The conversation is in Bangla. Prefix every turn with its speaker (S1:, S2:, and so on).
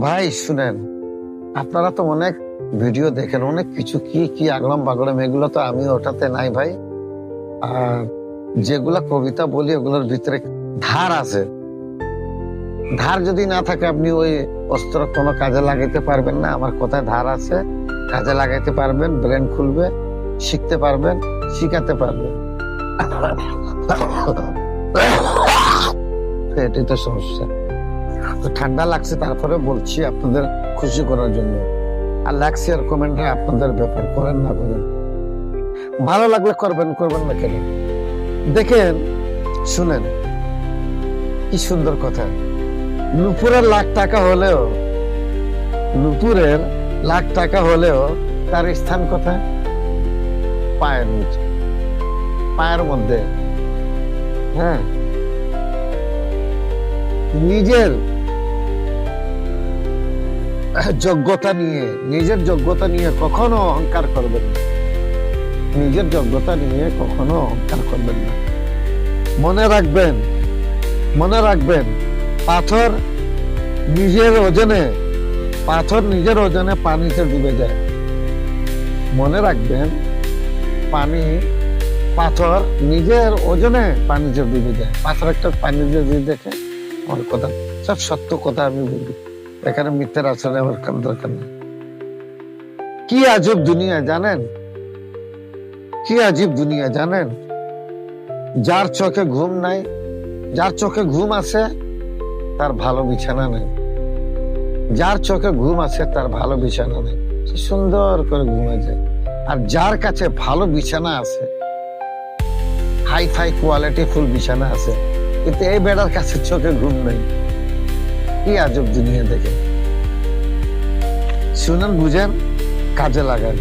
S1: ভাই শুনেন, আপনারা তো অনেক ভিডিও দেখেন, অনেক কিছু কি কি আগলাম বাগলাম, এগুলো তো আমি ওটাতে নাই ভাই। আর যেগুলা কবিতা বলি ওগুলোর ভিতরে ধার আছে। ধার যদি না থাকে আপনি ওই অস্ত্র কোনো কাজে লাগাইতে পারবেন না। আমার কথায় ধার আছে, কাজে লাগাইতে পারবেন, ব্রেন খুলবে, শিখতে পারবেন, শিখাতে পারবেন। এটাই তো সমস্যা। তো ঠান্ডা লাগছে, তারপরে বলছি আপনাদের খুশি করার জন্য। আর লাগছে আর কমেন্টে আপনাদের ব্যাপার, করেন না করেন, ভালো লাগলে করবেন, করবেন না কেন। দেখেন শুনেন কি সুন্দর কথা। নুপুরের লাখ টাকা হলেও তার স্থান কোথায়? পায়ের নিচে, পায়ের মধ্যে। হ্যাঁ, নিজের যোগ্যতা নিয়ে কখনো অহংকার করবেন না। নিজের যোগ্যতা নিয়ে কখনো অহংকার করবেন না। মনে রাখবেন পাথর নিজের ওজনে পানিতে ডুবে যায়। মনে রাখবেন পাথর নিজের ওজনে পানিতে ডুবে যায়। পাথর একটা পানিতে যদি দেখে, আমার কথা সব সত্য কথা আমি বলি, এখানে মিথ্যার আচরণে আমার কাম দরকার নেই। কি আজব দুনিয়া জানেন, কি আজব দুনিয়া জানেন। যার চোখে ঘুম নাই, যার চোখে ঘুম আছে তার ভালো বিছানা নেই। যার চোখে ঘুম আছে তার ভালো বিছানা নেই, সে সুন্দর করে ঘুমে যায়। আর যার কাছে ভালো বিছানা আছে, হাই ফাই কোয়ালিটি ফুল বিছানা আছে, কিন্তু এই বেড়ার কাছে চোখে ঘুম নেই। কি আজব দুনিয়া দেখে। শুনেন, বুঝেন, কাজে লাগান।